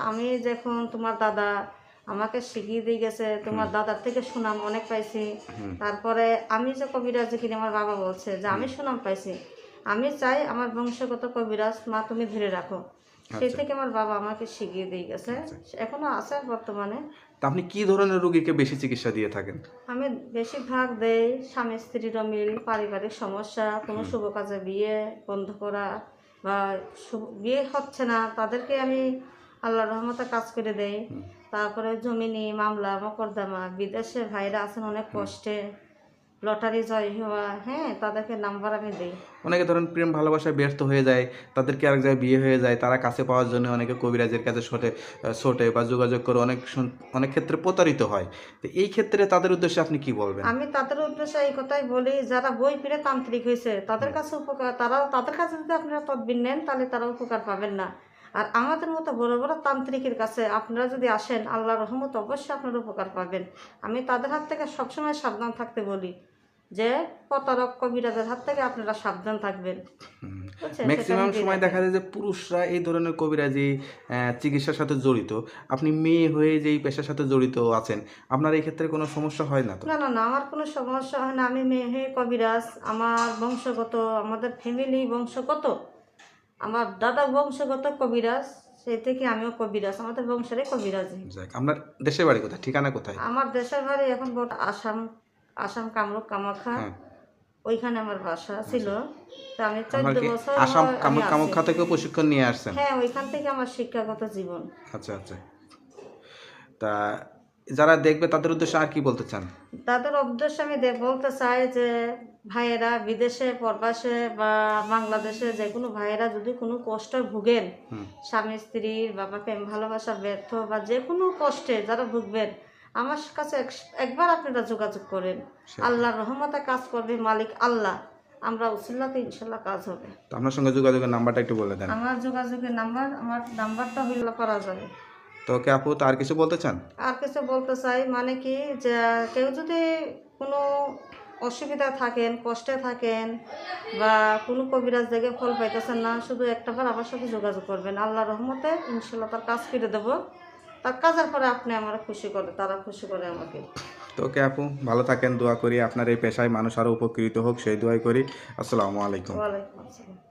আমি যখন তোমার দাদা আমাকে শিখিয়ে দিয়ে গেছে, তোমার দাদার থেকে সুনাম অনেক পাইছি। তারপরে আমি যে কবিরাজ কিনে আমার বাবা বলছে যে আমি সুনাম পাইছি, আমি চাই আমার বংশগত কবিরাজ মা তুমি ধরে রাখো। সেই থেকে আমার বাবা আমাকে শিখিয়ে দিয়ে গেছে, এখনো আছে বর্তমানে। তা আপনি কি ধরনের রোগীকে বেশি চিকিৎসা দিয়ে থাকেন? আমি বেশিরভাগ দেই স্বামী স্ত্রীর মিল, পারিবারিক সমস্যা, কোনো শুভ কাজে বিয়ে বন্ধ করা বা বিয়ে হচ্ছে না তাদেরকে আমি আল্লাহর রহমতে কাজ করে দেই। তারপরে জমিনি মামলা মকদ্দমা, বিদেশে ভাইরা আছেন অনেক কষ্টে, লটারি জয় হওয়া, হ্যাঁ তাদেরকে নাম্বার আমি দিই। অনেকে ধরেন প্রেম ভালোবাসায় ব্যর্থ হয়ে যায়, তাদেরকে আরেক জায়গায় বিয়ে হয়ে যায়, তারা কাছে পাওয়ার জন্য অনেকে কবিরাজের কাছে ছোটে বা যোগাযোগ করে অনেক ক্ষেত্রে প্রতারিত হয়। তো এই ক্ষেত্রে তাদের উদ্দেশ্যে আপনি কি বলবেন? আমি তাদের উদ্দেশ্যে এই কথাই বলি, যারা বই পড়ে তান্ত্রিক হয়েছে তাদের কাছে উপকার, তাদের কাছে যদি আপনারা তদবির নেন তাহলে তারা উপকার পাবেন না। আর আমাদের মতো বড় বড় তান্ত্রিকের কাছে আপনারা যদি আসেন আল্লাহর রহমত অবশ্যই আপনারা উপকার পাবেন। আমি তাদের হাত থেকে সবসময় সাবধান থাকতে বলি যে প্রতারক কবিরাজের হাত থেকে আপনারা সাবধান থাকবেন। ম্যাক্সিমাম সময় দেখা যায় যে পুরুষরা এই ধরনের কবিরাজি চিকিৎসার সাথে জড়িত। আপনি মেয়ে হয়ে যে এই পেশার সাথে জড়িত আছেন, আপনার এই ক্ষেত্রে কোনো সমস্যা হয় না তো? না না না, আমার কোনো সমস্যা হয় না। আমি মেয়ে হয়ে কবিরাজ, আমার বংশগত, আমাদের ফ্যামিলি বংশগত, আমার দাদা বংশগত কবিরাজ, সেই থেকে আমিও কবিরাজ, আমাদের বংশেরই কবিরাজি। আপনার দেশের বাড়ি কোথায়, ঠিকানা কোথায়? আমার দেশের বাড়ি এখন আসাম, আসাম কামরূপ কামাখ্যা, ওইখানে আমার বাসা ছিল। তো আমি 14 বছর আসাম কামাখ্যা থেকে প্রশিক্ষণ নিয়ে আসছেন? হ্যাঁ, ওইখান থেকে আমার শিক্ষাগত জীবন। আচ্ছা আচ্ছা। তা যারা দেখবে তাদের উদ্দেশ্যে আর কি বলতে চান? তাদের উদ্দেশ্যে আমি বলতে চাই যে ভাইয়েরা বিদেশে প্রবাসে বা বাংলাদেশে যে কোনো ভাইয়েরা যদি কোনো কষ্ট ভুগেন, স্বামী স্ত্রীর বাবা প্রেম ভালোবাসা ব্যর্থ বা যে কোনো কষ্টে যারা ভুগবেন, আমার কাছে একবার আপনারা যোগাযোগ করেন। আল্লাহর রহমতে কাজ করবে মালিক আল্লাহ, আমরা উসিল্লাতে ইনশাল্লাহ কাজ হবে। তো আপনার সঙ্গে যোগাযোগের নাম্বারটা একটু বলে দেন। আমার যোগাযোগের নাম্বার, আমার নাম্বারটা হইলে করা যাবে। তো ওকে আপু, তো আর কিছু বলতে চান? আর কিছু বলতে চাই মানে কি, যে কেউ যদি কোনো অসুবিধা থাকেন, কষ্টে থাকেন বা কোনো কবিরাজ দেখে ফল পাইতেছেন না, শুধু একটাবার আমার সাথে যোগাযোগ করবেন। আল্লাহর রহমতে ইনশাল্লাহ তার কাজ করে দেবো। তার কাজের পরে আপনি আমার খুশি করে, তারা খুশি করে আমাকে। তো ওকে আপু, ভালো থাকেন, দোয়া করি আপনার এই পেশায় মানুষ আরও উপকৃত হোক, সেই দোয়াই করি। আসসালামু আলাইকুম। ওয়ালাইকুম আসসালাম।